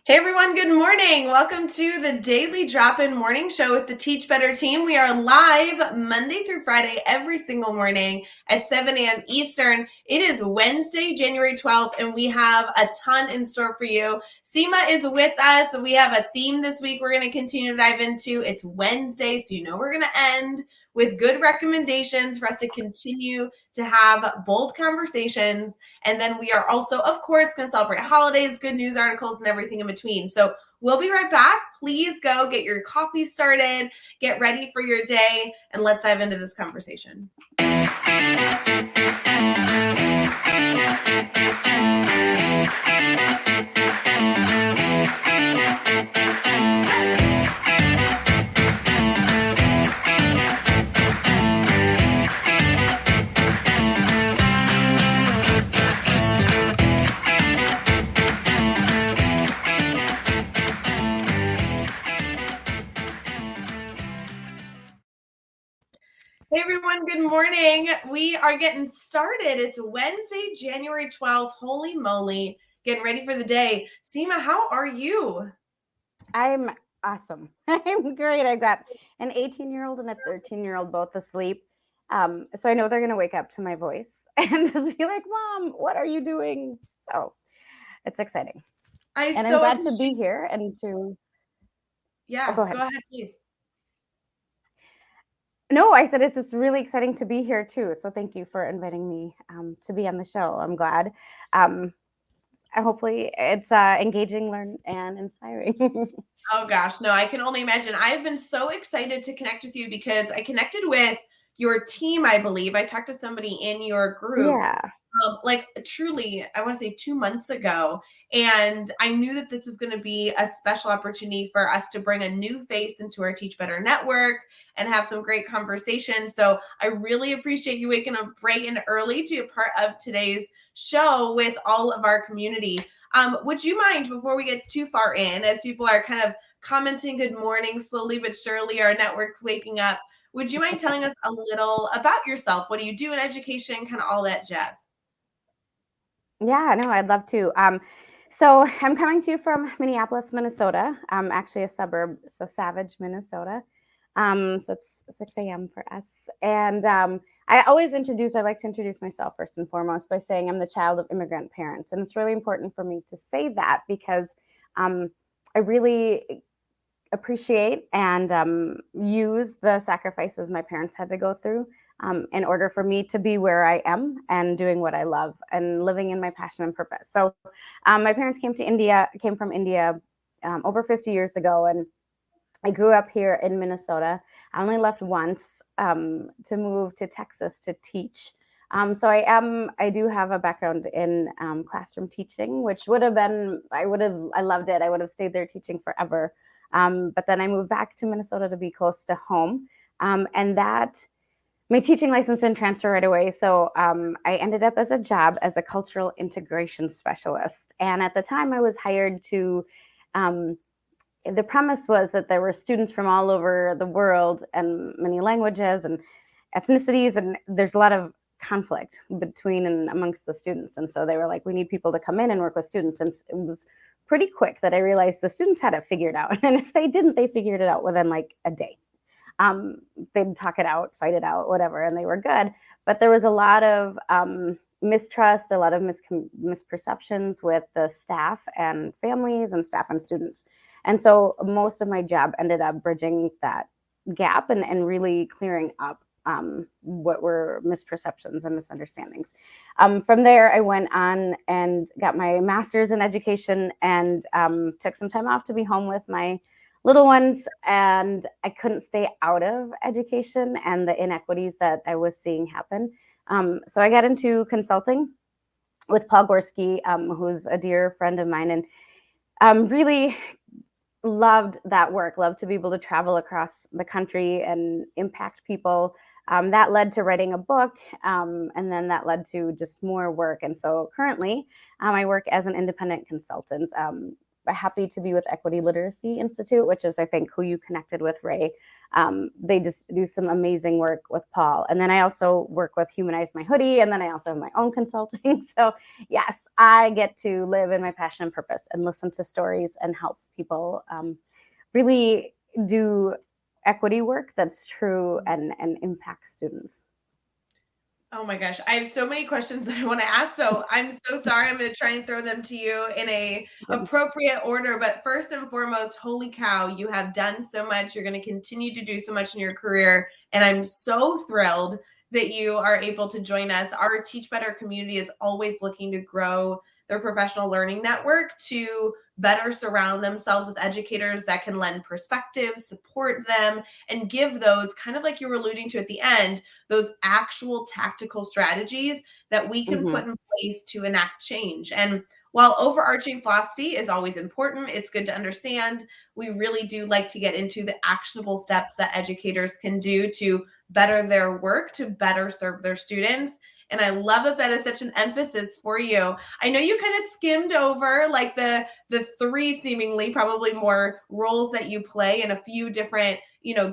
Hey everyone, good morning. Welcome to the Daily Drop-In Morning Show with the Teach Better team. We are live Monday through Friday every single morning at 7 a.m. Eastern. It is Wednesday, January 12th, and we have a ton in store for you. Seema is with us. We have a theme this week we're going to continue to dive into. It's Wednesday, so you know we're going to end with good recommendations for us to continue to have bold conversations. And then we are also, of course, going to celebrate holidays, good news articles, and everything in between. So we'll be right back. Please go get your coffee started, get ready for your day, and let's dive into this conversation. Hey everyone, good morning. We are getting started. It's Wednesday, January 12th. Holy moly, getting ready for the day. Seema, how are you? I'm awesome. I'm great. I've got an 18-year-old and a 13-year-old both asleep. So I know they're going to wake up to my voice and just be like, Mom, what are you doing? So it's exciting. And I'm glad to be here and to. Yeah, go ahead. Go ahead, please. No, I said it's just really exciting to be here too. So thank you for inviting me to be on the show. I'm glad. Hopefully it's engaging, learn, and inspiring. Oh gosh, no, I can only imagine. I've been so excited to connect with you because I connected with your team, I believe. I talked to somebody in your group, Yeah. truly, I want to say 2 months ago. And I knew that this was going to be a special opportunity for us to bring a new face into our Teach Better network and have some great conversations. So I really appreciate you waking up bright and early to be a part of today's show with all of our community. Would you mind, before we get too far in, as people are kind of commenting good morning slowly but surely, our network's waking up, would you mind telling us a little about yourself? What do you do in education? Kind of all that jazz. Yeah, no, I'd love to. So I'm coming to you from Minneapolis, Minnesota. Actually a suburb, so Savage, Minnesota. So it's 6 a.m. for us. And I like to introduce myself first and foremost by saying I'm the child of immigrant parents. And it's really important for me to say that because I really appreciate and use the sacrifices my parents had to go through in order for me to be where I am and doing what I love and living in my passion and purpose. So my parents came from India over 50 years ago, and I grew up here in Minnesota. I only left once to move to Texas to teach. So I do have a background in classroom teaching, which I loved it. I would have stayed there teaching forever. But then I moved back to Minnesota to be close to home. And that my teaching license didn't transfer right away. So I ended up as a job as a cultural integration specialist. And at the time I was hired to, the premise was that there were students from all over the world and many languages and ethnicities. And there's a lot of conflict between and amongst the students. And so they were like, we need people to come in and work with students. And it was pretty quick that I realized the students had it figured out. And if they didn't, they figured it out within like a day. They'd talk it out, fight it out, whatever, and they were good. But there was a lot of mistrust, a lot of misperceptions with the staff and families and staff and students. And so most of my job ended up bridging that gap and really clearing up what were misperceptions and misunderstandings. From there, I went on and got my master's in education and took some time off to be home with my little ones. And I couldn't stay out of education and the inequities that I was seeing happen. So I got into consulting with Paul Gorski, who's a dear friend of mine, and really loved that work, loved to be able to travel across the country and impact people. That led to writing a book, and then that led to just more work. And so currently, I work as an independent consultant. happy to be with Equity Literacy Institute, which is, I think, who you connected with, Ray. They just do some amazing work with Paul. And then I also work with Humanize My Hoodie, and then I also have my own consulting. So yes, I get to live in my passion and purpose and listen to stories and help people really do equity work that's true and impact students. Oh my gosh, I have so many questions that I want to ask. So I'm so sorry. I'm going to try and throw them to you in a appropriate order. But first and foremost, holy cow, you have done so much. You're going to continue to do so much in your career. And I'm so thrilled that you are able to join us. Our Teach Better community is always looking to grow their professional learning network to better surround themselves with educators that can lend perspective, support them, and give those, kind of like you were alluding to at the end, those actual tactical strategies that we can put in place to enact change. And while overarching philosophy is always important, it's good to understand, we really do like to get into the actionable steps that educators can do to better their work, to better serve their students. And I love that that is such an emphasis for you. I know you kind of skimmed over like the three seemingly probably more roles that you play in a few different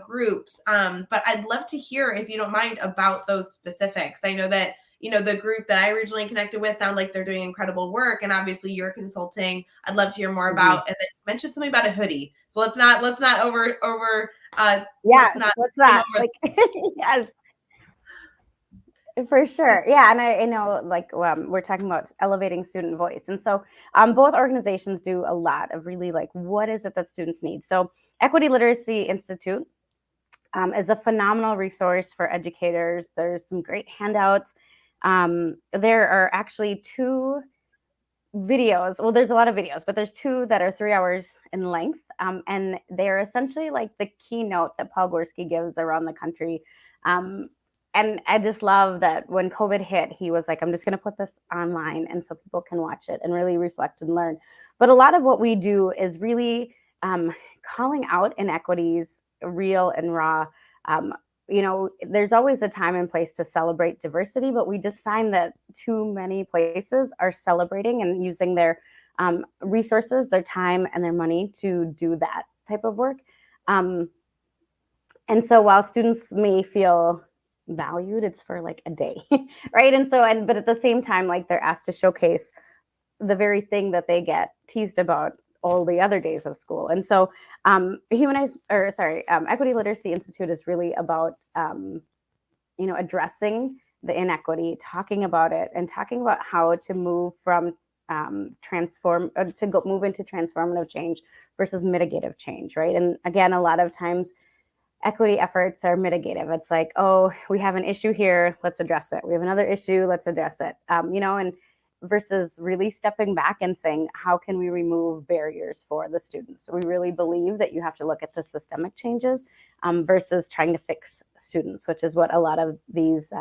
groups, but I'd love to hear, if you don't mind, about those specifics. I know that the group that I originally connected with sound like they're doing incredible work, and obviously you're consulting. I'd love to hear more about. And then you mentioned something about a hoodie, so let's not over Yeah, let's skim over. Like yes, for sure. Yeah, and I know, like, we're talking about elevating student voice, and so both organizations do a lot of really, like, what is it that students need. So Equity Literacy Institute is a phenomenal resource for educators. There's some great handouts. There are actually two videos. Well, there's a lot of videos, but there's two that are 3 hours in length. And they're essentially like the keynote that Paul Gorski gives around the country. And I just love that when COVID hit, he was like, I'm just going to put this online and so people can watch it and really reflect and learn. But a lot of what we do is really calling out inequities, real and raw. There's always a time and place to celebrate diversity, but we just find that too many places are celebrating and using their resources, their time, and their money to do that type of work. And so while students may feel valued, it's for like a day, right? But at the same time, like, they're asked to showcase the very thing that they get teased about all the other days of school. And so Equity Literacy Institute is really about addressing the inequity, talking about it, and talking about how to move from move into transformative change versus mitigative change, right? And again, a lot of times equity efforts are mitigative. It's like, oh, we have an issue here, let's address it. We have another issue, let's address it. And versus really stepping back and saying, how can we remove barriers for the students? So we really believe that you have to look at the systemic changes versus trying to fix students, which is what a lot of these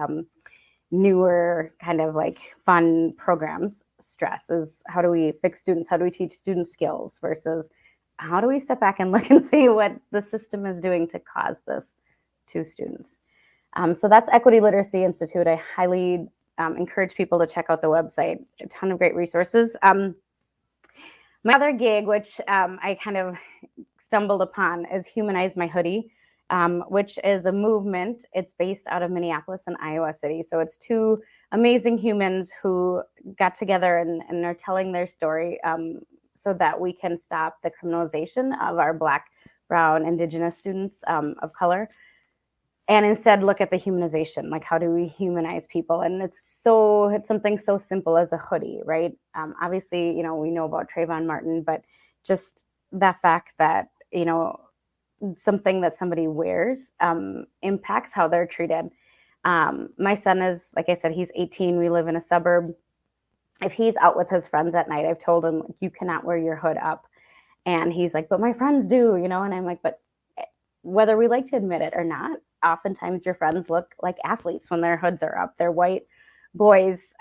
newer kind of like fun programs stress, is how do we fix students? How do we teach students skills versus how do we step back and look and see what the system is doing to cause this to students? So that's Equity Literacy Institute. I highly encourage people to check out the website. A ton of great resources. My other gig, which I kind of stumbled upon, is Humanize My Hoodie, which is a movement. It's based out of Minneapolis and Iowa City. So it's two amazing humans who got together and are telling their story so that we can stop the criminalization of our Black, Brown, Indigenous students of color. And instead look at the humanization, like how do we humanize people? And it's something so simple as a hoodie, right? Obviously, we know about Trayvon Martin, but just that fact that, something that somebody wears impacts how they're treated. My son is, like I said, he's 18. We live in a suburb. If he's out with his friends at night, I've told him, you cannot wear your hood up. And he's like, but my friends do, and I'm like, but whether we like to admit it or not, oftentimes your friends look like athletes when their hoods are up. They're white boys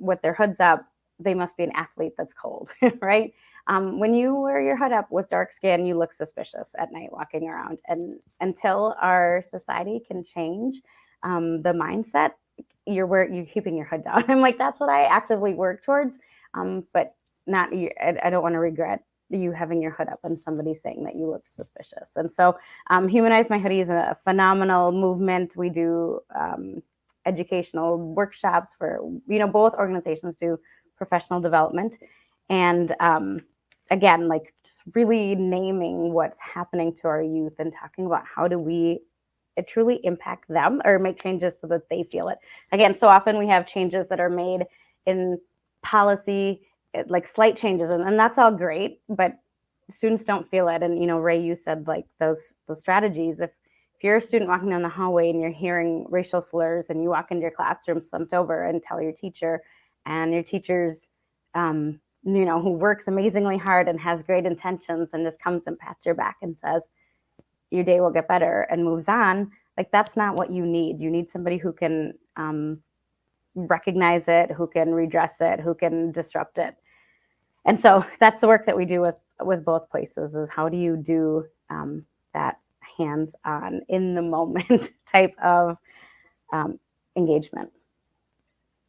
with their hoods up. They must be an athlete that's cold, right? When you wear your hood up with dark skin, you look suspicious at night walking around. And until our society can change the mindset, you're keeping your hood down. I'm like, that's what I actively work towards, but not. I don't want to regret you having your hood up and somebody saying that you look suspicious. And so Humanize My Hoodie is a phenomenal movement. We do educational workshops for, both organizations do professional development. And again, like just really naming what's happening to our youth and talking about how do we truly impact them or make changes so that they feel it. Again, so often we have changes that are made in policy, like slight changes, and that's all great, but students don't feel it. And Ray, you said like those strategies. If you're a student walking down the hallway and you're hearing racial slurs and you walk into your classroom, slumped over and tell your teacher, and your teacher's who works amazingly hard and has great intentions and just comes and pats your back and says your day will get better and moves on, like that's not what you need. You need somebody who can recognize it, who can redress it, who can disrupt it. And so that's the work that we do with both places, is how do you do that hands-on, in the moment type of engagement.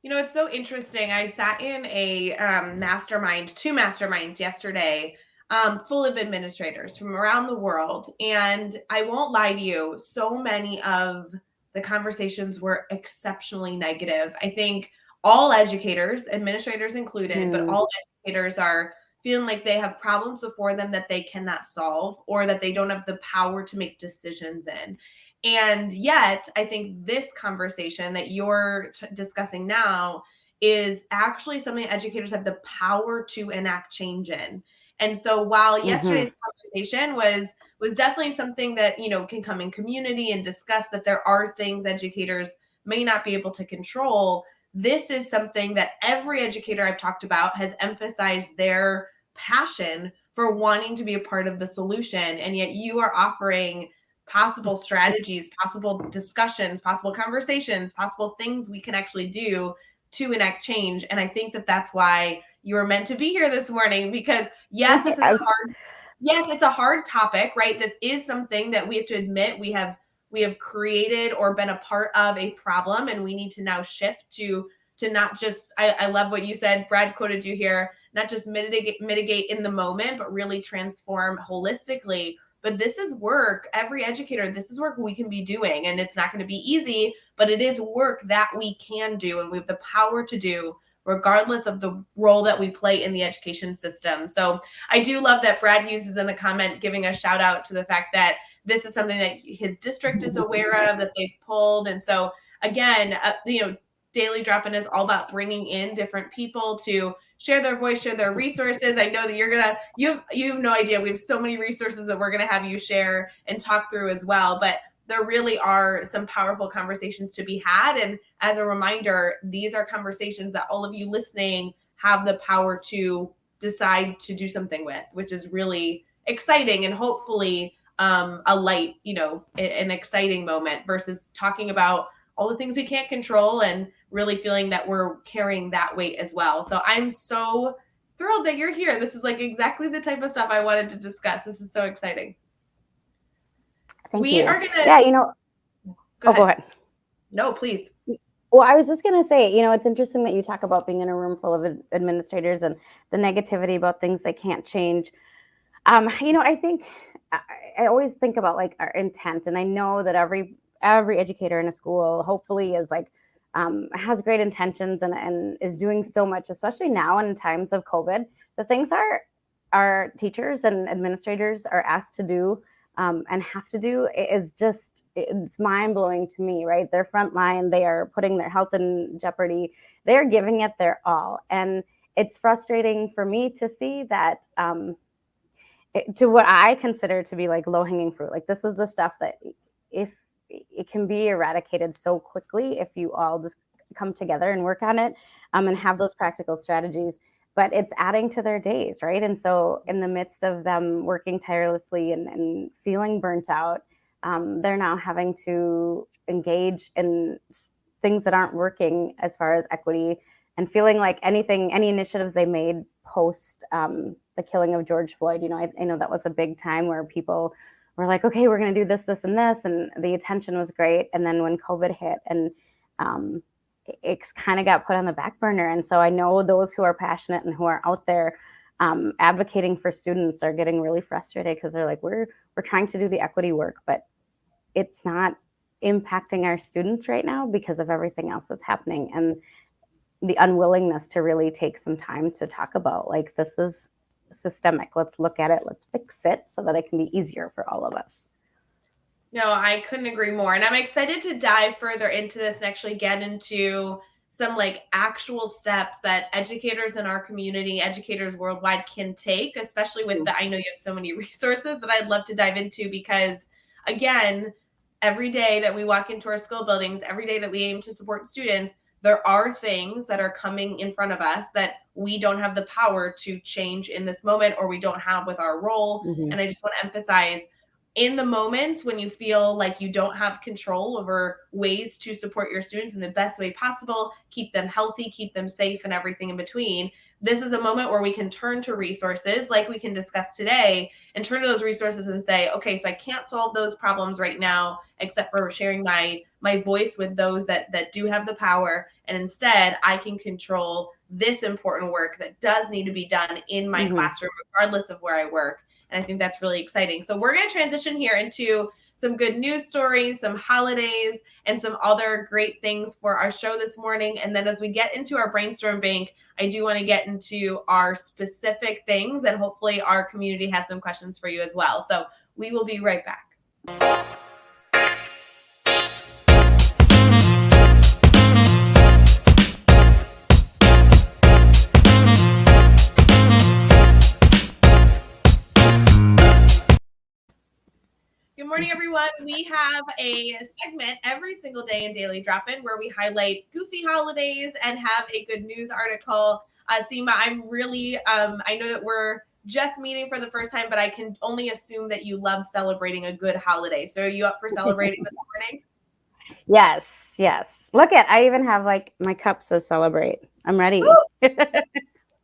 It's so interesting. I sat in a two masterminds yesterday, full of administrators from around the world. And I won't lie to you, so many of the conversations were exceptionally negative. I think all educators, administrators included, but all educators are feeling like they have problems before them that they cannot solve, or that they don't have the power to make decisions in. And yet, I think this conversation that you're discussing now is actually something educators have the power to enact change in. And so while yesterday's conversation was definitely something that, can come in community and discuss that there are things educators may not be able to control, this is something that every educator I've talked about has emphasized their passion for wanting to be a part of the solution. And yet you are offering possible strategies, possible discussions, possible conversations, possible things we can actually do to enact change. And I think that that's why you were meant to be here this morning, because yes, this is it's a hard topic, right? This is something that we have to admit we have created or been a part of a problem, and we need to now shift to not just, I love what you said, Brad quoted you here, not just mitigate in the moment, but really transform holistically. But this is work, every educator, this is work we can be doing, and it's not going to be easy, but it is work that we can do and we have the power to do, regardless of the role that we play in the education system. So I do love that Brad Hughes is in the comment giving a shout out to the fact that this is something that his district is aware of, that they've pulled. And so again, Daily Drop-In is all about bringing in different people to share their voice, share their resources. I know that you have no idea. We have so many resources that we're going to have you share and talk through as well. But there really are some powerful conversations to be had. And as a reminder, these are conversations that all of you listening have the power to decide to do something with, which is really exciting and hopefully a light, an exciting moment, versus talking about all the things we can't control and really feeling that we're carrying that weight as well. So I'm so thrilled that you're here. This is like exactly the type of stuff I wanted to discuss. This is so exciting. Thank you. Are gonna. Yeah, Go ahead. Go ahead. No, please. Well, I was just going to say, it's interesting that you talk about being in a room full of administrators and the negativity about things they can't change. I think I always think about like our intent, and I know that every educator in a school hopefully is like has great intentions and is doing so much, especially now in times of COVID. The things our teachers and administrators are asked to do and have to do is just, it's mind-blowing to me, right? They're frontline, they are putting their health in jeopardy, they're giving it their all. And it's frustrating for me to see that to what I consider to be like low-hanging fruit. Like this is the stuff that if it can be eradicated so quickly if you all just come together and work on it and have those practical strategies, but it's adding to their days, right? And so in the midst of them working tirelessly and feeling burnt out, they're now having to engage in things that aren't working as far as equity, and feeling like any initiatives they made post the killing of George Floyd, I know that was a big time where people were like, okay, we're going to do this, this, and this. And the attention was great. And then when COVID hit, and it kind of got put on the back burner. And so I know those who are passionate and who are out there advocating for students are getting really frustrated because they're like, we're trying to do the equity work, but it's not impacting our students right now because of everything else that's happening, and the unwillingness to really take some time to talk about, like, this is systemic. Let's look at it. Let's fix it so that it can be easier for all of us. No, I couldn't agree more. And I'm excited to dive further into this and actually get into some like actual steps that educators in our community, educators worldwide can take, especially with the, I know you have so many resources that I'd love to dive into because, again, every day that we walk into our school buildings, every day that we aim to support students, there are things that are coming in front of us that we don't have the power to change in this moment or we don't have with our role. Mm-hmm. And I just want to emphasize, in the moments when you feel like you don't have control over ways to support your students in the best way possible, keep them healthy, keep them safe, and everything in between, this is a moment where we can turn to resources like we can discuss today and turn to those resources and say, okay, so I can't solve those problems right now, except for sharing my voice with those that do have the power. And instead, I can control this important work that does need to be done in my classroom, regardless of where I work. And I think that's really exciting. So we're going to transition here into some good news stories, some holidays, and some other great things for our show this morning. And then as we get into our brainstorm bank, I do want to get into our specific things, and hopefully our community has some questions for you as well. So we will be right back. Good morning, everyone. We have a segment every single day in Daily Drop-In where we highlight goofy holidays and have a good news article. Seema, I'm really, I know that we're just meeting for the first time, but I can only assume that you love celebrating a good holiday. So are you up for celebrating this morning? Yes. Look at, I even have like my cups to celebrate. I'm ready.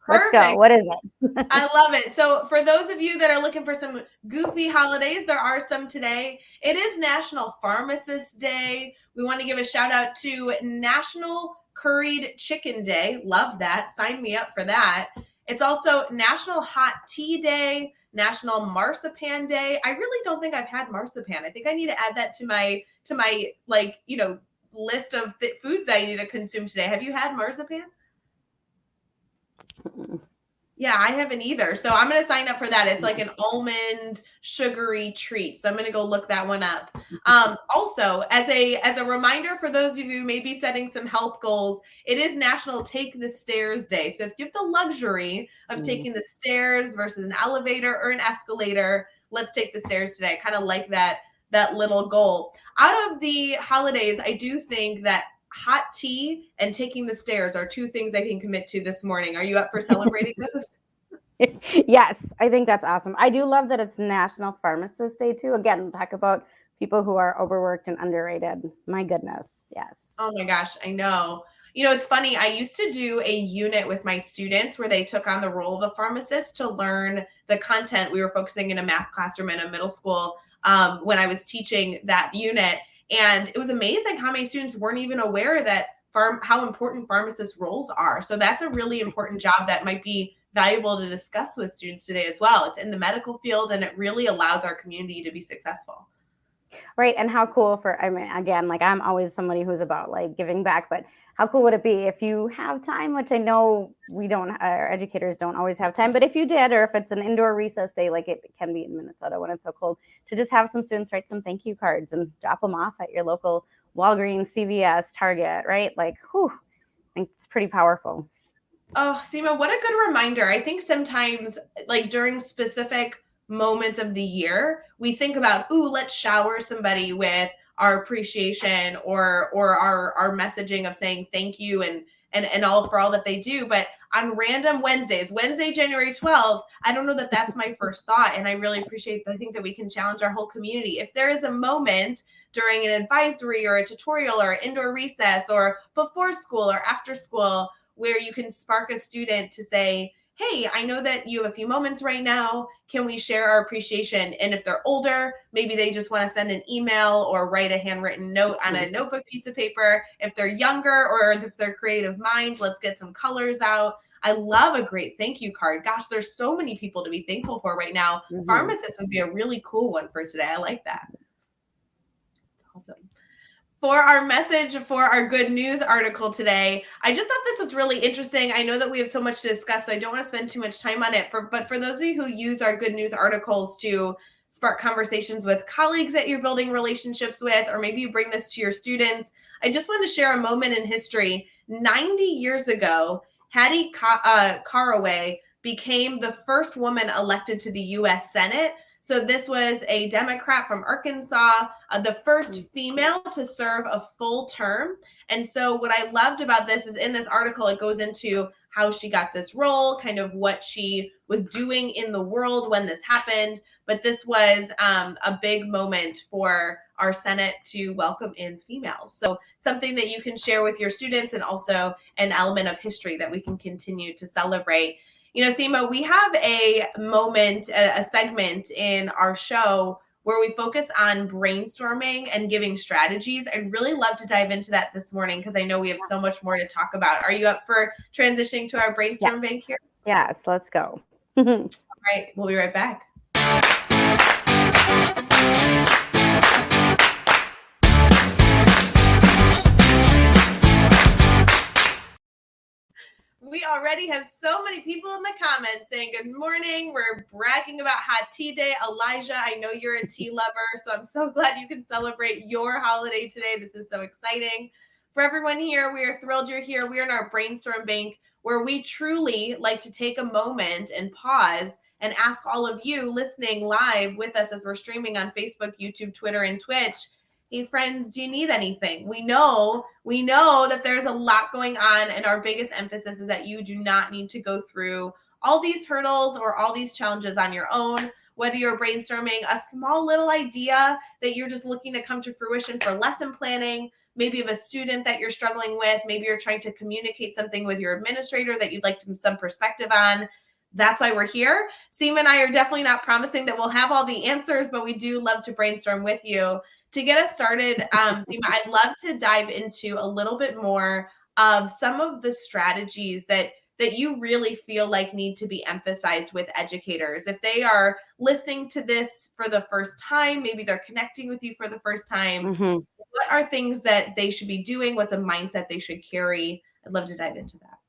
Let's go. What is it? I love it. So for those of you that are looking for some goofy holidays, there are some today. It is National Pharmacist Day. We want to give a shout out to National Curried Chicken Day. Love that. Sign me up for that. It's also National Hot Tea Day, National Marzipan Day. I really don't think I've had marzipan. I think I need to add that to my like, you know, list of foods I need to consume today. Have you had marzipan? Yeah, I haven't either. So I'm going to sign up for that. It's like an almond sugary treat. So I'm going to go look that one up. Also, as a reminder for those of you who may be setting some health goals, it is National Take the Stairs Day. So if you have the luxury of taking the stairs versus an elevator or an escalator, let's take the stairs today. I kind of like that little goal. Out of the holidays, I do think that hot tea and taking the stairs are two things I can commit to this morning. Are you up for celebrating those? Yes, I think that's awesome. I do love that it's National Pharmacist Day too. Again, talk about people who are overworked and underrated. My goodness. Yes. Oh my gosh, I know. You know, it's funny. I used to do a unit with my students where they took on the role of a pharmacist to learn the content. We were focusing in a math classroom in a middle school when I was teaching that unit. And it was amazing how many students weren't even aware that how important pharmacist roles are. So that's a really important job that might be valuable to discuss with students today as well. It's in the medical field and it really allows our community to be successful. Right. And how cool I mean, again, like I'm always somebody who's about like giving back, but how cool would it be if you have time, which I know our educators don't always have time, but if you did, or if it's an indoor recess day, like it can be in Minnesota when it's so cold, to just have some students write some thank you cards and drop them off at your local Walgreens, CVS, Target, right? Like, whew, I think it's pretty powerful. Oh, Seema, what a good reminder. I think sometimes, like during specific moments of the year, we think about, ooh, let's shower somebody with our appreciation or our messaging of saying thank you and all for all that they do. But on random Wednesdays, Wednesday, January 12th, I don't know that that's my first thought. And I really appreciate, I think that we can challenge our whole community. If there is a moment during an advisory or a tutorial or indoor recess or before school or after school where you can spark a student to say, hey, I know that you have a few moments right now. Can we share our appreciation? And if they're older, maybe they just want to send an email or write a handwritten note on a notebook piece of paper. If they're younger or if they're creative minds, let's get some colors out. I love a great thank you card. Gosh, there's so many people to be thankful for right now. Mhm. Pharmacist would be a really cool one for today. I like that. Awesome. For our message for our good news article today, I just thought this was really interesting. I know that we have so much to discuss, so I don't want to spend too much time on it. But for those of you who use our good news articles to spark conversations with colleagues that you're building relationships with, or maybe you bring this to your students, I just want to share a moment in history. 90 years ago, Hattie Caraway became the first woman elected to the U.S. Senate. So this was a Democrat from Arkansas, the first female to serve a full term. And so what I loved about this is in this article, it goes into how she got this role, kind of what she was doing in the world when this happened. But this was a big moment for our Senate to welcome in females. So something that you can share with your students, and also an element of history that we can continue to celebrate. You know, Seema, we have a moment, a segment in our show where we focus on brainstorming and giving strategies. I'd really love to dive into that this morning because I know we have so much more to talk about. Are you up for transitioning to our brainstorm bank here? Yes, let's go. All right, we'll be right back. We already have so many people in the comments saying good morning. We're bragging about hot tea day. Elijah, I know you're a tea lover, so I'm so glad you can celebrate your holiday today. This is so exciting. For everyone here, we are thrilled you're here. We are in our brainstorm bank where we truly like to take a moment and pause and ask all of you listening live with us as we're streaming on Facebook, YouTube, Twitter, and Twitch. Hey friends, do you need anything? We know that there's a lot going on, and our biggest emphasis is that you do not need to go through all these hurdles or all these challenges on your own. Whether you're brainstorming a small little idea that you're just looking to come to fruition for lesson planning, maybe of a student that you're struggling with, maybe you're trying to communicate something with your administrator that you'd like some perspective on. That's why we're here. Seema and I are definitely not promising that we'll have all the answers, but we do love to brainstorm with you. To get us started, Seema, I'd love to dive into a little bit more of some of the strategies that you really feel like need to be emphasized with educators. If they are listening to this for the first time, maybe they're connecting with you for the first time, what are things that they should be doing? What's a mindset they should carry? I'd love to dive into that.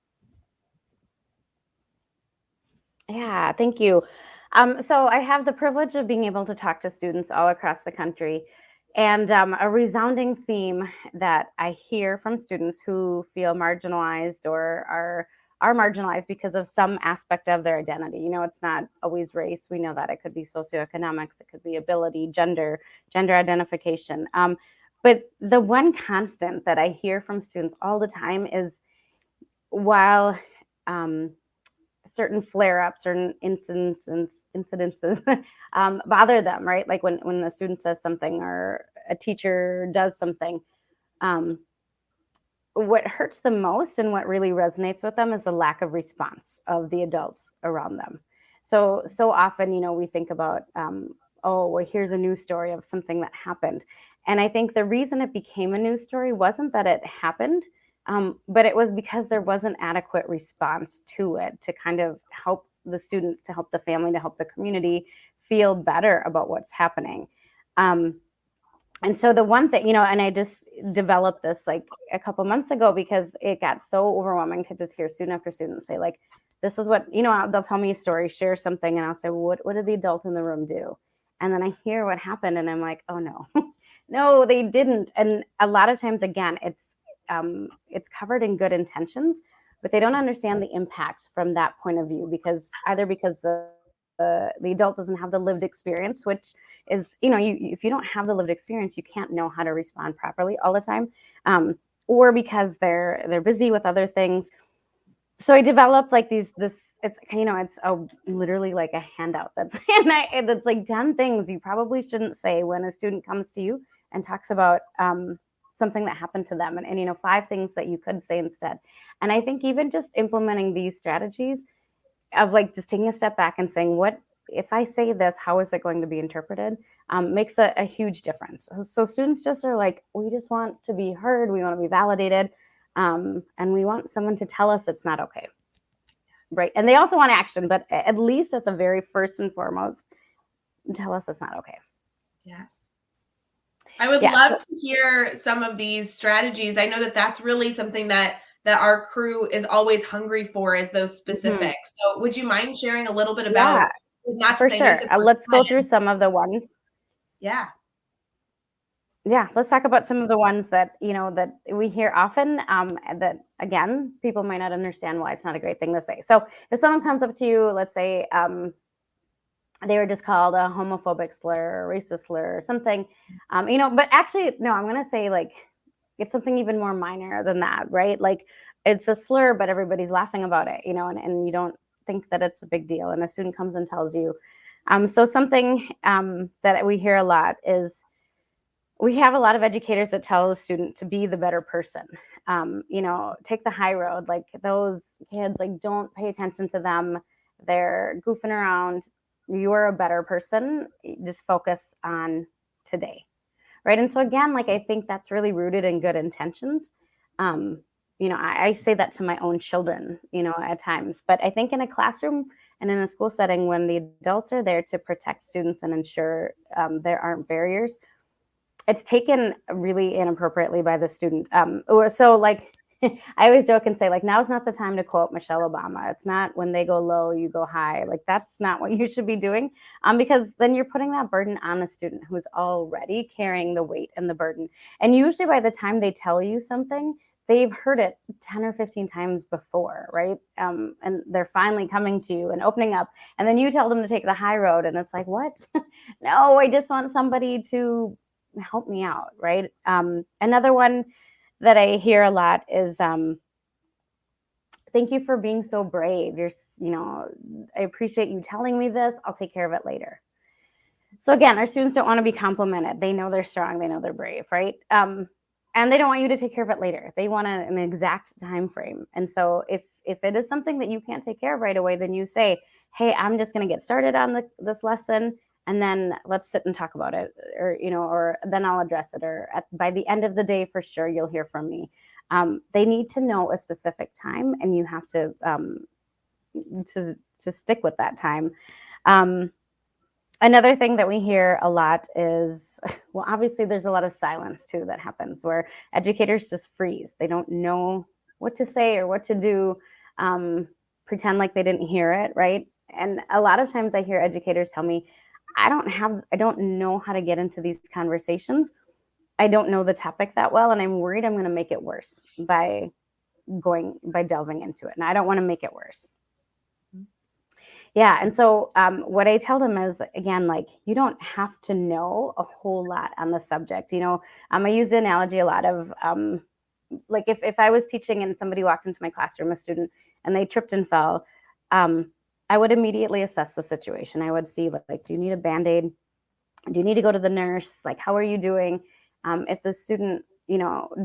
Yeah, thank you. So I have the privilege of being able to talk to students all across the country. And a resounding theme that I hear from students who feel marginalized or are marginalized because of some aspect of their identity. You know, it's not always race. We know that it could be socioeconomics, it could be ability, gender identification. But the one constant that I hear from students all the time is while certain flare-ups, certain incidences bother them, right? Like when a student says something or a teacher does something, what hurts them most and what really resonates with them is the lack of response of the adults around them. So often, you know, we think about, oh, well, here's a news story of something that happened. And I think the reason it became a news story wasn't that it happened, but it was because there wasn't adequate response to it to kind of help the students, to help the family, to help the community feel better about what's happening. And so the one thing, you know, and I just developed this like a couple months ago because it got so overwhelming to just hear student after student say, like, this is what, you know, they'll tell me a story, share something, and I'll say, well, what did the adult in the room do? And then I hear what happened and I'm like, oh no, no, they didn't. And a lot of times, again, it's covered in good intentions, but they don't understand the impact from that point of view because the adult doesn't have the lived experience, which is, you know, if you don't have the lived experience, you can't know how to respond properly all the time, or because they're busy with other things. So I developed like it's, you know, it's literally like a handout that's that's like 10 things you probably shouldn't say when a student comes to you and talks about something that happened to them, and you know, 5 things that you could say instead. And I think even just implementing these strategies of like just taking a step back and saying, what if I say this, how is it going to be interpreted, makes a huge difference. So students just are like, we just want to be heard, we want to be validated, and we want someone to tell us it's not okay. right? And they also want action, but at least at the very first and foremost, tell us it's not okay. Yes. I would love to hear some of these strategies. I know that that's really something that our crew is always hungry for, is those specifics. So would you mind sharing a little bit about, not to for say no sure. Let's go through some of the ones. Yeah. Yeah, let's talk about some of the ones that, that we hear often, that, again, people might not understand why it's not a great thing to say. So if someone comes up to you, let's say they were just called a homophobic slur, or racist slur, or something, but actually, no, I'm going to say, like, it's something even more minor than that, right? Like, it's a slur, but everybody's laughing about it, and you don't think that it's a big deal. And a student comes and tells you. So something that we hear a lot is, we have a lot of educators that tell the student to be the better person. Take the high road. Like, those kids, like, don't pay attention to them. They're goofing around. You're a better person. Just focus on today. Right. And so again, like, I think that's really rooted in good intentions. I say that to my own children, at times, but I think in a classroom and in a school setting, when the adults are there to protect students and ensure there aren't barriers, it's taken really inappropriately by the student. So, like, I always joke and say, like, now's not the time to quote Michelle Obama. It's not when they go low, you go high. Like, that's not what you should be doing, because then you're putting that burden on a student who's already carrying the weight and the burden. And usually by the time they tell you something, they've heard it 10 or 15 times before, right? And they're finally coming to you and opening up. And then you tell them to take the high road. And it's like, what? No, I just want somebody to help me out, right? Another one that I hear a lot is, thank you for being so brave. I appreciate you telling me this. I'll take care of it later. So again, our students don't want to be complimented. They know they're strong. They know they're brave, right? And they don't want you to take care of it later. They want an exact time frame. And so if it is something that you can't take care of right away, then you say, hey, I'm just going to get started on this lesson, and then let's sit and talk about it, or then I'll address it, or by the end of the day, for sure, you'll hear from me. They need to know a specific time, and you have to stick with that time. Another thing that we hear a lot is, well, obviously there's a lot of silence too that happens, where educators just freeze. They don't know what to say or what to do, pretend like they didn't hear it, right? And a lot of times I hear educators tell me, I don't know how to get into these conversations. I don't know the topic that well, and I'm worried I'm going to make it worse by delving into it. And I don't want to make it worse. Yeah. And so what I tell them is, again, like, you don't have to know a whole lot on the subject. I use the analogy a lot of, like, if I was teaching and somebody walked into my classroom, a student, and they tripped and fell, I would immediately assess the situation. I would see, like, do you need a Band-Aid? Do you need to go to the nurse? Like, how are you doing? If the student,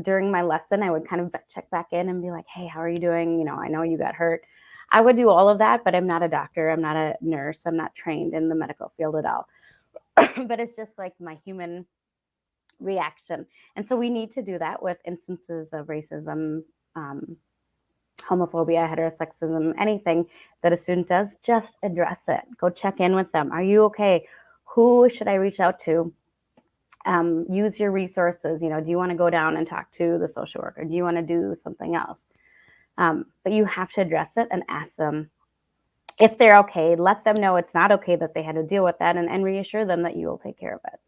during my lesson, I would kind of check back in and be like, hey, how are you doing? I know you got hurt. I would do all of that, but I'm not a doctor. I'm not a nurse. I'm not trained in the medical field at all. But it's just like my human reaction. And so we need to do that with instances of racism, homophobia, heterosexism, anything that a student does. Just address it. Go check in with them. Are you okay? Who should I reach out to? Use your resources. Do you want to go down and talk to the social worker? Do you want to do something else? But you have to address it and ask them if they're okay. Let them know it's not okay that they had to deal with that, and reassure them that you will take care of it.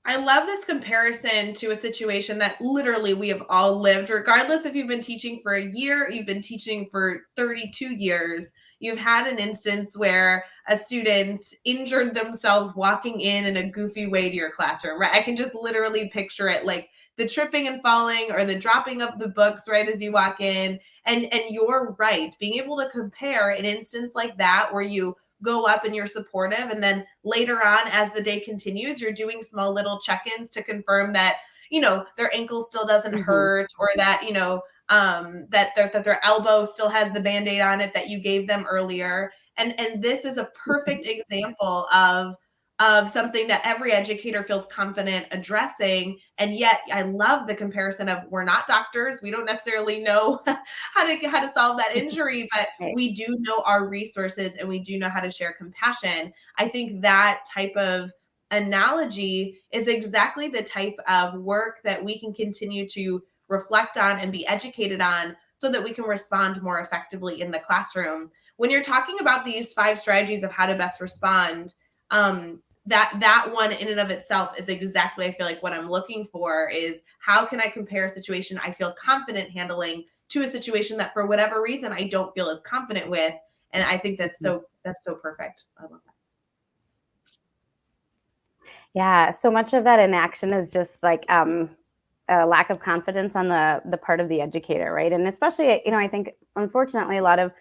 I love this comparison to a situation that literally we have all lived, regardless if you've been teaching for a year, you've been teaching for 32 years. You've had an instance where a student injured themselves walking in a goofy way to your classroom, right? I can just literally picture it, like the tripping and falling or the dropping of the books right as you walk in. And you're right. Being able to compare an instance like that, where you go up and you're supportive, and then later on, as the day continues, you're doing small little check-ins to confirm that their ankle still doesn't hurt, or that that their elbow still has the Band-Aid on it that you gave them earlier. And this is a perfect example of of something that every educator feels confident addressing. And yet I love the comparison of, we're not doctors, we don't necessarily know how to solve that injury, but Right. we do know our resources and we do know how to share compassion. I think that type of analogy is exactly the type of work that we can continue to reflect on and be educated on, so that we can respond more effectively in the classroom. When you're talking about these 5 strategies of how to best respond, that one in and of itself is exactly, I feel like, what I'm looking for is, how can I compare a situation I feel confident handling to a situation that for whatever reason I don't feel as confident with. And I think that's so perfect. I love that. Yeah, so much of that inaction is just like a lack of confidence on the part of the educator, right? And especially, I think unfortunately a lot of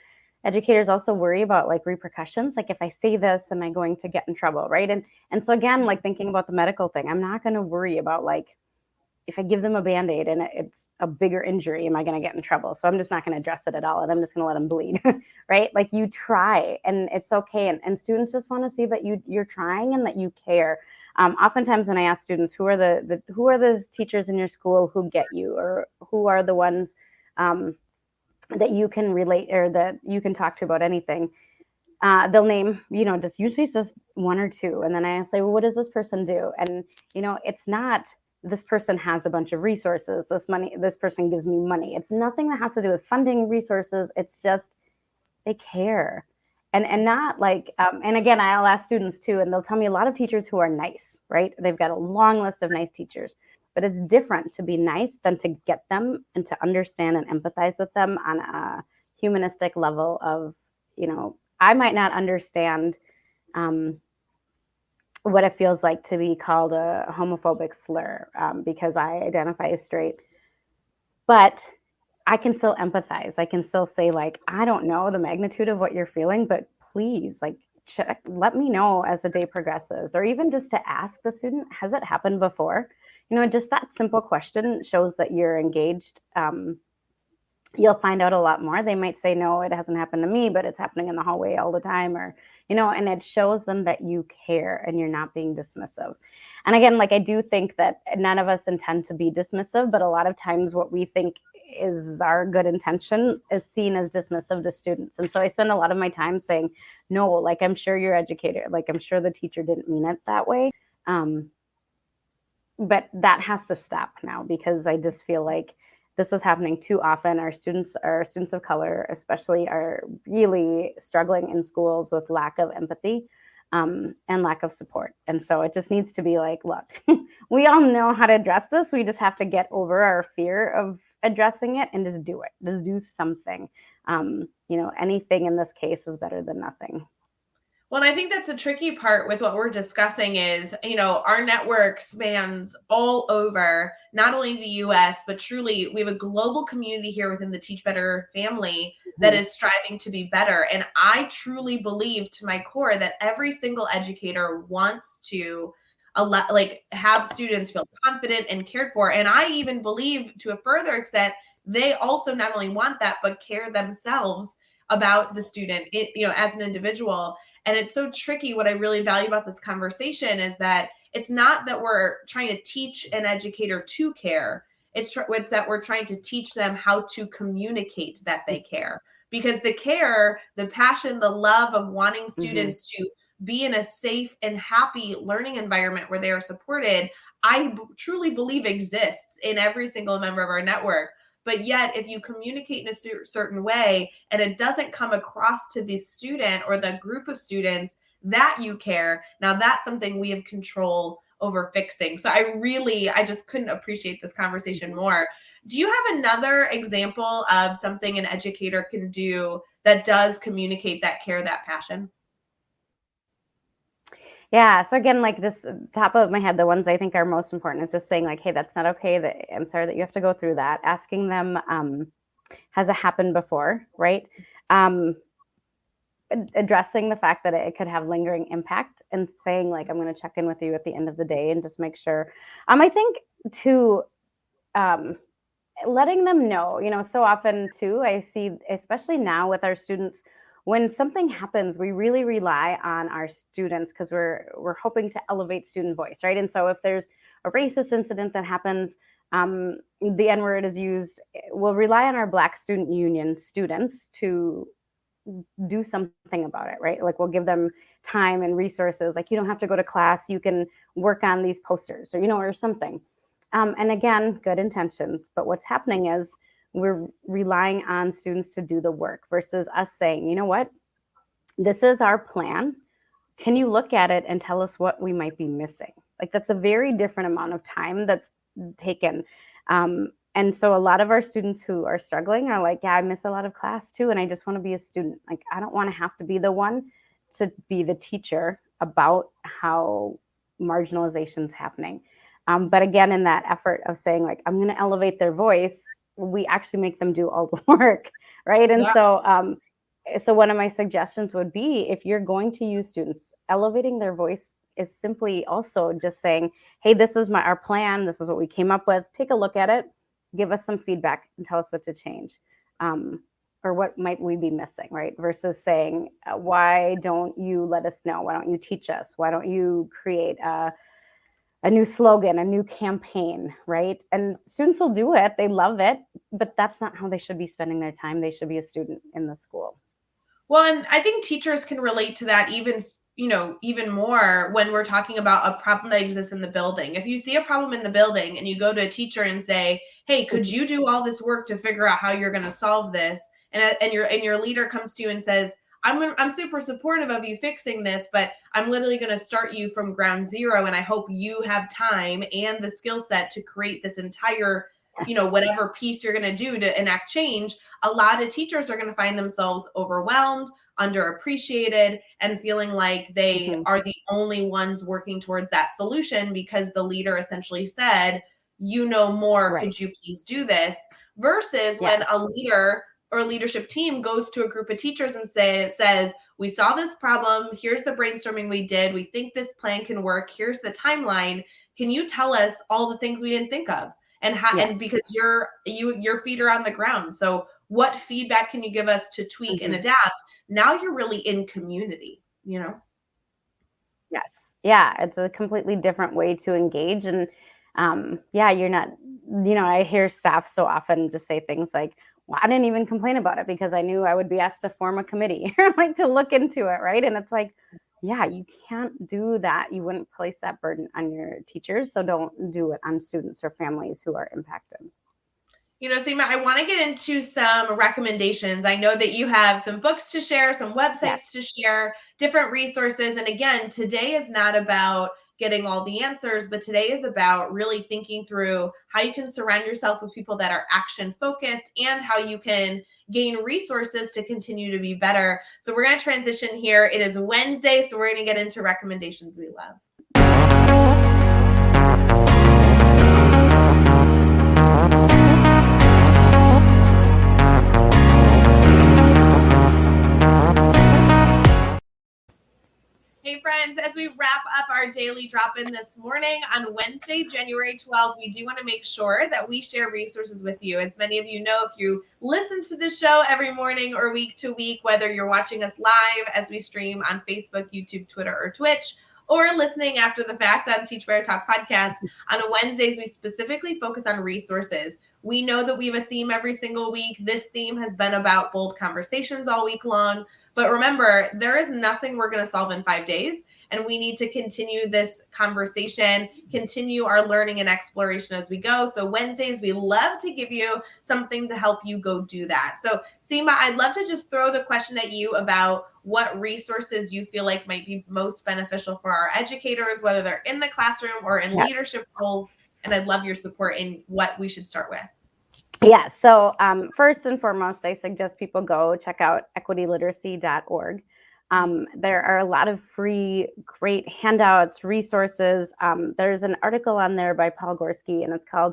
educators also worry about like repercussions. Like, if I say this, am I going to get in trouble, right? And so again, like thinking about the medical thing, I'm not going to worry about like, if I give them a Band-Aid and it's a bigger injury, am I going to get in trouble? So I'm just not going to address it at all, and I'm just going to let them bleed, right? Like, you try, and it's okay. And students just want to see that you're trying and that you care. Oftentimes when I ask students, who are the teachers in your school who get you, or who are the ones that you can relate, or that you can talk to about anything, they'll name, just usually just 1 or 2. And then I say, well, what does this person do? And, it's not, this person has a bunch of resources, this person gives me money. It's nothing that has to do with funding, resources. It's just, they care. And not like, and again, I'll ask students too, and they'll tell me a lot of teachers who are nice, right? They've got a long list of nice teachers, but it's different to be nice than to get them and to understand and empathize with them on a humanistic level of, I might not understand what it feels like to be called a homophobic slur because I identify as straight, but I can still empathize. I can still say, like, I don't know the magnitude of what you're feeling, but please, like, let me know as the day progresses, or even just to ask the student, has it happened before? Just that simple question shows that you're engaged. You'll find out a lot more. They might say, no, it hasn't happened to me, but it's happening in the hallway all the time, or, and it shows them that you care and you're not being dismissive. And again, like, I do think that none of us intend to be dismissive, but a lot of times what we think is our good intention is seen as dismissive to students. And so I spend a lot of my time saying, no, like, I'm sure your educator, like, I'm sure the teacher didn't mean it that way. But that has to stop now, because I just feel like this is happening too often. Our students of color, especially, are really struggling in schools with lack of empathy and lack of support. And so it just needs to be like, look, we all know how to address this. We just have to get over our fear of addressing it and just do it. Just do something. Anything in this case is better than nothing. Well, I think that's a tricky part with what we're discussing is, our network spans all over, not only the US, but truly we have a global community here within the Teach Better family that is striving to be better. And I truly believe to my core that every single educator wants to have students feel confident and cared for. And I even believe, to a further extent, they also not only want that, but care themselves about the student, as an individual. And it's so tricky. What I really value about this conversation is that it's not that we're trying to teach an educator to care. It's that we're trying to teach them how to communicate that they care. Because the care, the passion, the love of wanting students to be in a safe and happy learning environment where they are supported, I truly believe exists in every single member of our network. But yet, if you communicate in a certain way and it doesn't come across to the student or the group of students that you care, now that's something we have control over fixing. So I just couldn't appreciate this conversation more. Do you have another example of something an educator can do that does communicate that care, that passion? Yeah. So again, like, just top of my head, the ones I think are most important is just saying, like, hey, that's not okay. That I'm sorry that you have to go through that. Asking them, has it happened before, right? Addressing the fact that it could have lingering impact, and saying, like, I'm going to check in with you at the end of the day and just make sure. I think too, letting them know, so often too, I see, especially now with our students, when something happens, we really rely on our students because we're hoping to elevate student voice, right? And so if there's a racist incident that happens, the N word is used, we'll rely on our Black Student Union students to do something about it, right? Like we'll give them time and resources. Like you don't have to go to class, you can work on these posters or, or something. And again, good intentions. But what's happening is we're relying on students to do the work versus us saying, you know what, this is our plan. Can you look at it and tell us what we might be missing? Like that's a very different amount of time that's taken. And so a lot of our students who are struggling are like, yeah, I miss a lot of class too. And I just want to be a student. Like, I don't want to have to be the one to be the teacher about how marginalization is happening. But again, in that effort of saying like, I'm going to elevate their voice, we actually make them do all the work. Right. And Yeah. so one of my suggestions would be, if you're going to use students, elevating their voice is simply also just saying, hey, this is our plan. This is what we came up with. Take a look at it. Give us some feedback and tell us what to change. Or what might we be missing, right? Versus saying, why don't you let us know? Why don't you teach us? Why don't you create a new slogan, a new campaign, right? And students will do it. They love it, but that's not how they should be spending their time. They should be a student in the school. Well, and I think teachers can relate to that even more when we're talking about a problem that exists in the building. If you see a problem in the building and you go to a teacher and say, "Hey, could you do all this work to figure out how you're going to solve this?" And your leader comes to you and says, I'm super supportive of you fixing this, but I'm literally going to start you from ground zero, and I hope you have time and the skill set to create this entire, whatever piece you're going to do to enact change. A lot of teachers are going to find themselves overwhelmed, underappreciated, and feeling like they are the only ones working towards that solution because the leader essentially said, more, Right. could you please do this? Versus when a leader or leadership team goes to a group of teachers and says, we saw this problem, here's the brainstorming we did, we think this plan can work, here's the timeline, can you tell us all the things we didn't think of? And because your feet are on the ground, so what feedback can you give us to tweak and adapt? Now you're really in community, Yes. Yeah, it's a completely different way to engage. And you're not, I hear staff so often just say things like, well, I didn't even complain about it because I knew I would be asked to form a committee or like to look into it, right? And it's like, yeah, you can't do that. You wouldn't place that burden on your teachers. So don't do it on students or families who are impacted. Seema, I want to get into some recommendations. I know that you have some books to share, some websites to share, different resources. And again, today is not about getting all the answers, but today is about really thinking through how you can surround yourself with people that are action focused and how you can gain resources to continue to be better. So we're going to transition here. It is Wednesday, so we're going to get into recommendations we love. Hey friends, as we wrap up our daily drop-in this morning on Wednesday, January 12th, we do want to make sure that we share resources with you. As many of you know, if you listen to the show every morning or week to week, whether you're watching us live as we stream on Facebook, YouTube, Twitter, or Twitch, or listening after the fact on Teach Better Talk podcast, on Wednesdays, we specifically focus on resources. We know that we have a theme every single week. This theme has been about bold conversations all week long. But remember, there is nothing we're going to solve in 5 days. And we need to continue this conversation, continue our learning and exploration as we go. So Wednesdays, we love to give you something to help you go do that. So Seema, I'd love to just throw the question at you about what resources you feel like might be most beneficial for our educators, whether they're in the classroom or in leadership roles. And I'd love your support in what we should start with. Yeah, so first and foremost, I suggest people go check out equityliteracy.org. There are a lot of free, great handouts, resources. There's an article on there by Paul Gorski, and it's called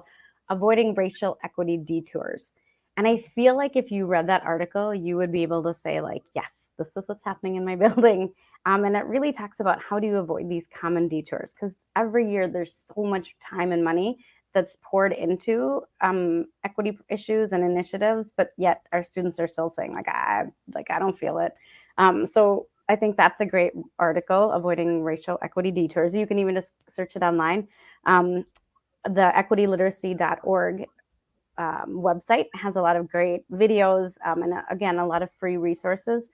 Avoiding Racial Equity Detours. And I feel like if you read that article, you would be able to say like, yes, this is what's happening in my building. And it really talks about how do you avoid these common detours? Because every year there's so much time and money that's poured into equity issues and initiatives, but yet our students are still saying like I don't feel it. So I think that's a great article, Avoiding Racial Equity Detours. You can even just search it online. Um, the equityliteracy.org website has a lot of great videos, and again, a lot of free resources.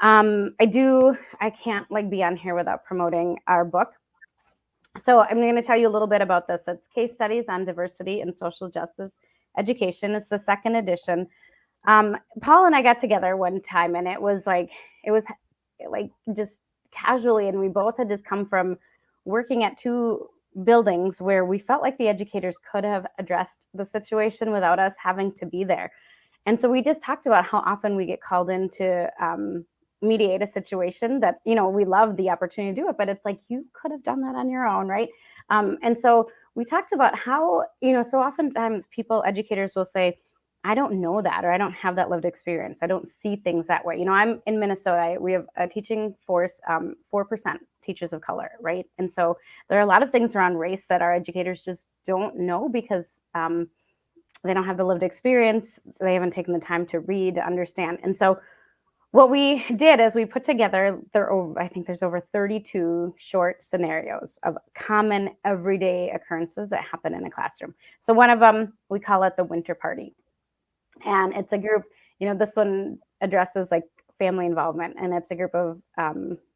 I can't like be on here without promoting our book. So I'm going to tell you a little bit about this. It's Case Studies on Diversity and Social Justice Education. It's the second edition. Paul and I got together one time, and it was like just casually, and we both had just come from working at two buildings where we felt like the educators could have addressed the situation without us having to be there. And so we just talked about how often we get called in to mediate a situation that, we love the opportunity to do it, but it's like, you could have done that on your own, right? And so we talked about how, so oftentimes educators will say, I don't know that, or I don't have that lived experience. I don't see things that way. I'm in Minnesota. We have a teaching force, 4% teachers of color, right? And so there are a lot of things around race that our educators just don't know because they don't have the lived experience. They haven't taken the time to read, to understand. And so what we did is we put together, I think there's over 32 short scenarios of common everyday occurrences that happen in a classroom. So one of them, we call it the winter party. And it's a group, this one addresses like family involvement, and it's a group of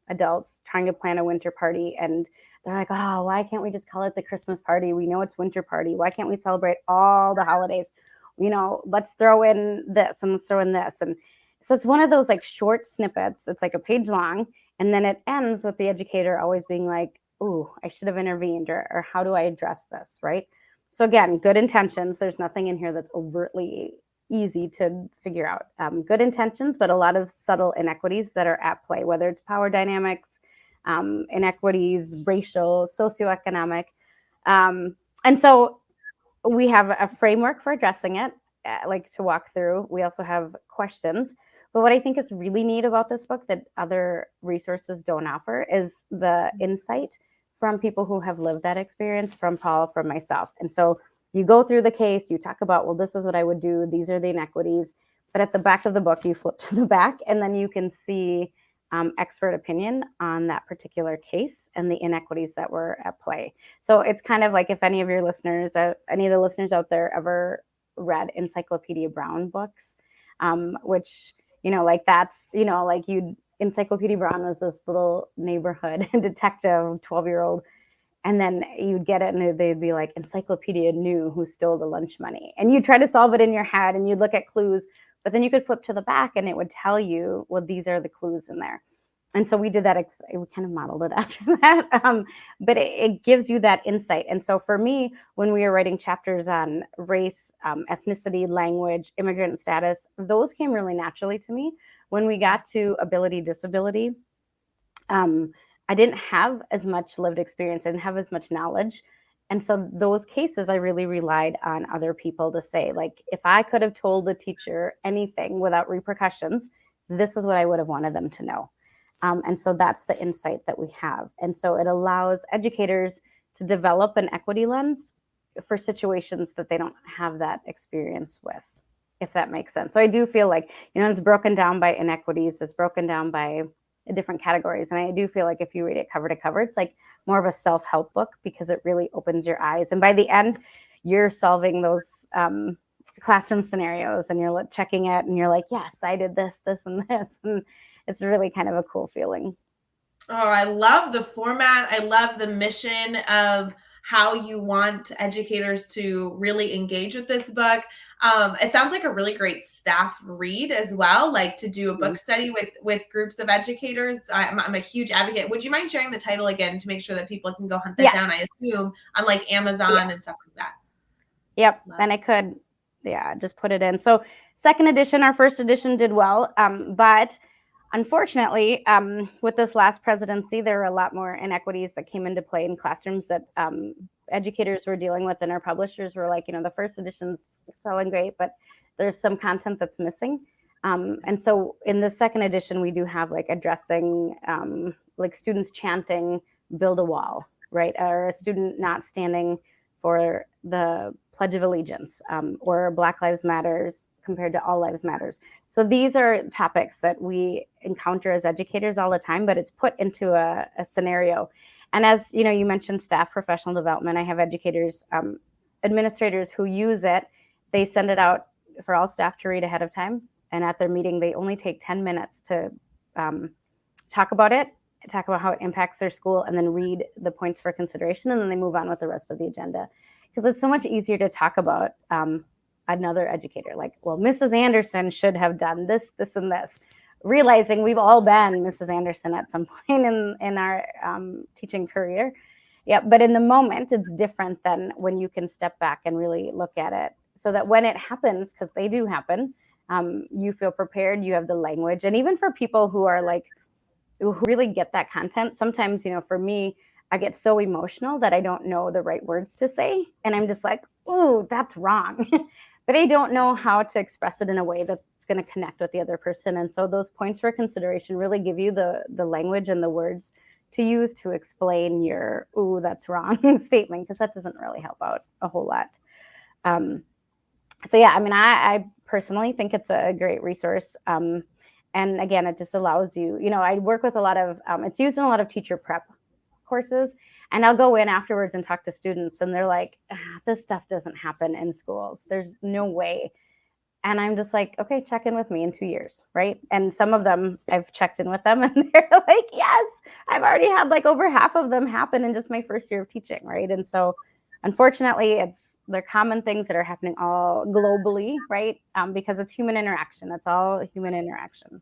adults trying to plan a winter party. And they're like, oh, why can't we just call it the Christmas party? We know it's winter party. Why can't we celebrate all the holidays? Let's throw in this and let's throw in this. And so it's one of those like short snippets. It's like a page long. And then it ends with the educator always being like, ooh, I should have intervened, or how do I address this, right? So again, good intentions. There's nothing in here that's overtly easy to figure out. Good intentions, but a lot of subtle inequities that are at play, whether it's power dynamics, inequities, racial, socioeconomic. And so we have a framework for addressing it, like to walk through. We also have questions. But what I think is really neat about this book that other resources don't offer is the insight from people who have lived that experience, from Paul, from myself. And so you go through the case, you talk about, well, this is what I would do. These are the inequities. But at the back of the book, you flip to the back, and then you can see expert opinion on that particular case and the inequities that were at play. So it's kind of like if any of your listeners, any of the listeners out there ever read Encyclopedia Brown books, which, like that's, like Encyclopedia Brown was this little neighborhood detective, 12-year-old, and then you'd get it and they'd be like, Encyclopedia knew who stole the lunch money. And you try to solve it in your head and you'd look at clues, but then you could flip to the back and it would tell you, well, these are the clues in there. And so we did that. We kind of modeled it after that, but it gives you that insight. And so for me, when we were writing chapters on race, ethnicity, language, immigrant status, those came really naturally to me. When we got to ability, disability, I didn't have as much lived experience. I didn't have as much knowledge. And so those cases, I really relied on other people to say, like, if I could have told the teacher anything without repercussions, this is what I would have wanted them to know. And so that's the insight that we have. And so it allows educators to develop an equity lens for situations that they don't have that experience with, if that makes sense. So I do feel like, it's broken down by inequities. It's broken down by different categories. And I do feel like if you read it cover to cover, it's like more of a self-help book because it really opens your eyes. And by the end, you're solving those classroom scenarios and you're checking it and you're like, yes, I did this, this, and this. And it's really kind of a cool feeling. Oh, I love the format. I love the mission of how you want educators to really engage with this book. It sounds like a really great staff read as well, like to do a book study with groups of educators. I'm a huge advocate. Would you mind sharing the title again to make sure that people can go hunt that down? I assume on like Amazon and stuff like that. Yep. And I could, just put it in. So second edition, our first edition did well, but unfortunately, with this last presidency, there were a lot more inequities that came into play in classrooms that educators were dealing with, and our publishers were like, the first edition's selling great, but there's some content that's missing. And so in the second edition, we do have like addressing like students chanting, build a wall, right? Or a student not standing for the Pledge of Allegiance, or Black Lives Matters compared to All Lives Matters. So these are topics that we encounter as educators all the time, but it's put into a scenario. And as you know, you mentioned staff professional development. I have educators, administrators who use it. They send it out for all staff to read ahead of time. And at their meeting, they only take 10 minutes to talk about it, talk about how it impacts their school, and then read the points for consideration. And then they move on with the rest of the agenda. Because it's so much easier to talk about another educator. Like, well, Mrs. Anderson should have done this, this, and this. Realizing we've all been Mrs. Anderson at some point in our teaching career. Yeah, but in the moment, it's different than when you can step back and really look at it. So that when it happens, because they do happen, you feel prepared, you have the language. And even for people who are like, who really get that content, sometimes, you know, for me, I get so emotional that I don't know the right words to say. And I'm just like, ooh, that's wrong. But I don't know how to express it in a way that's going to connect with the other person. And so those points for consideration really give you the language and the words to use to explain your, ooh, that's wrong statement, because that doesn't really help out a whole lot. So yeah, I mean, I personally think it's a great resource. And again, it just allows you, you know, I work with a lot of, it's used in a lot of teacher prep courses, and I'll go in afterwards and talk to students, and they're like, this stuff doesn't happen in schools. There's no way. And I'm just like, okay, check in with me in 2 years, right? And some of them, I've checked in with them, and they're like, yes, I've already had like over half of them happen in just my first year of teaching, right? And so unfortunately, they're common things that are happening all globally, right? Because it's human interaction. It's all human interaction.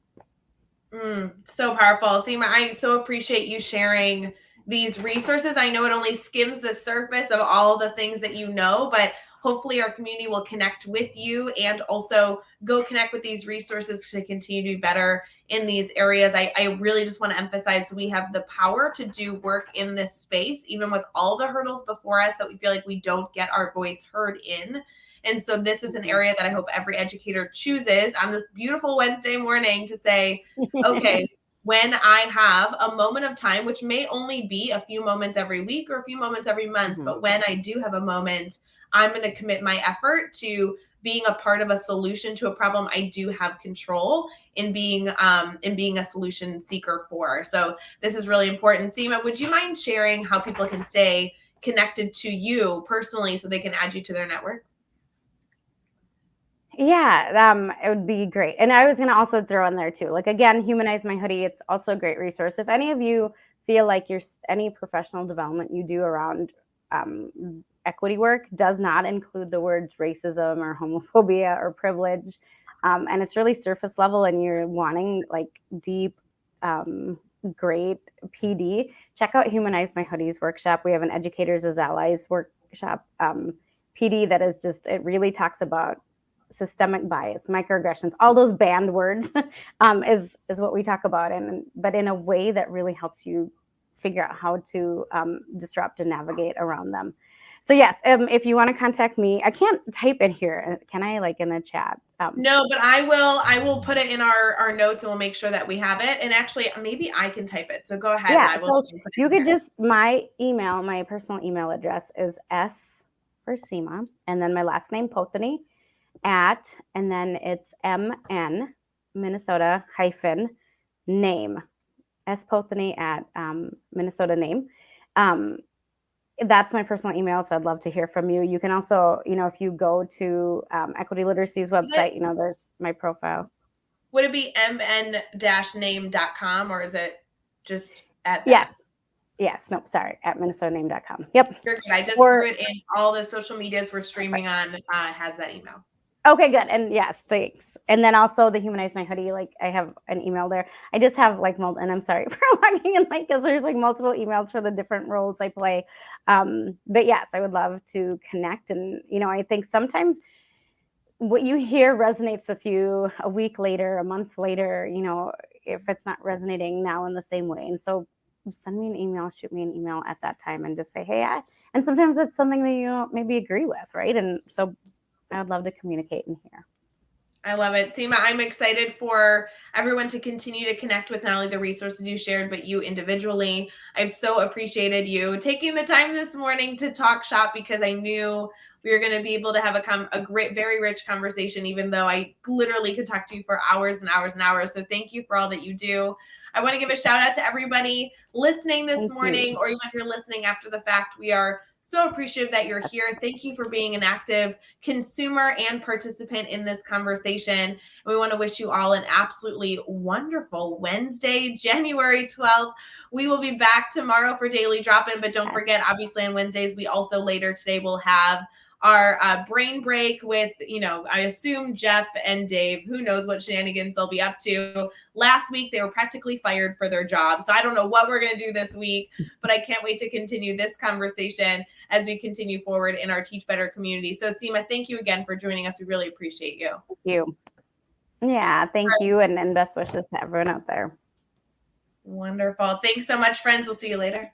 So powerful. Seema, I so appreciate you sharing these resources. I know it only skims the surface of all the things that you know, but hopefully our community will connect with you and also go connect with these resources to continue to be better in these areas. I really just want to emphasize we have the power to do work in this space, even with all the hurdles before us that we feel like we don't get our voice heard in. And so this is an area that I hope every educator chooses on this beautiful Wednesday morning to say, okay, when I have a moment of time, which may only be a few moments every week or a few moments every month, but when I do have a moment, I'm going to commit my effort to being a part of a solution to a problem I do have control in being a solution seeker for. So this is really important. Seema, would you mind sharing how people can stay connected to you personally so they can add you to their network? Yeah, it would be great. And I was going to also throw in there too, like, again, Humanize My Hoodie. It's also a great resource. If any of you feel like any professional development you do around equity work does not include the words racism or homophobia or privilege, and it's really surface level, and you're wanting like deep, great PD, check out Humanize My Hoodies workshop. We have an Educators as Allies workshop PD that is just, it really talks about systemic bias, microaggressions, all those banned words is what we talk about, but in a way that really helps you figure out how to disrupt and navigate around them. So yes, if you want to contact me, I can't type it here. Can I, like, in the chat? No, but I will put it in our notes, and we'll make sure that we have it. And actually, maybe I can type it. So go ahead, and I will. So you could just, my personal email address is S for Seema, and then my last name Potheny at, and then it's MN Minnesota -name, S Potheny at Minnesota name. That's my personal email, so I'd love to hear from you. You can also, you know, if you go to Equity Literacy's website, you know, there's my profile. Would it be mn-name.com, or is it just at that? Yes. No, sorry. At minnesotaname.com. Yep. You're good. I just threw it in all the social medias we're streaming on, has that email. Okay, good. And yes, thanks. And then also the Humanize My Hoodie, like, I have an email there. I just have like and I'm sorry for logging in, like, because there's like multiple emails for the different roles I play. But yes, I would love to connect. And, you know, I think sometimes what you hear resonates with you a week later, a month later, you know, if it's not resonating now in the same way. And so send me an email, shoot me an email at that time, and just say, hey, and sometimes it's something that you don't maybe agree with, right? And so I would love to communicate in here. I love it. Seema, I'm excited for everyone to continue to connect with not only the resources you shared, but you individually. I've so appreciated you taking the time this morning to talk shop, because I knew We are going to be able to have a great, very rich conversation, even though I literally could talk to you for hours and hours and hours. So thank you for all that you do. I want to give a shout out to everybody listening this morning, or even if you're listening after the fact. We are so appreciative that you're here. Thank you for being an active consumer and participant in this conversation. We want to wish you all an absolutely wonderful Wednesday, January 12th. We will be back tomorrow for Daily Drop-In, but don't forget, obviously on Wednesdays, we also later today will have our brain break with, I assume Jeff and Dave. Who knows what shenanigans they'll be up to. Last week, they were practically fired for their job. So I don't know what we're going to do this week, but I can't wait to continue this conversation as we continue forward in our Teach Better community. So Seema, thank you again for joining us. We really appreciate you. Thank you. Yeah, thank you. And best wishes to everyone out there. Wonderful. Thanks so much, friends. We'll see you later.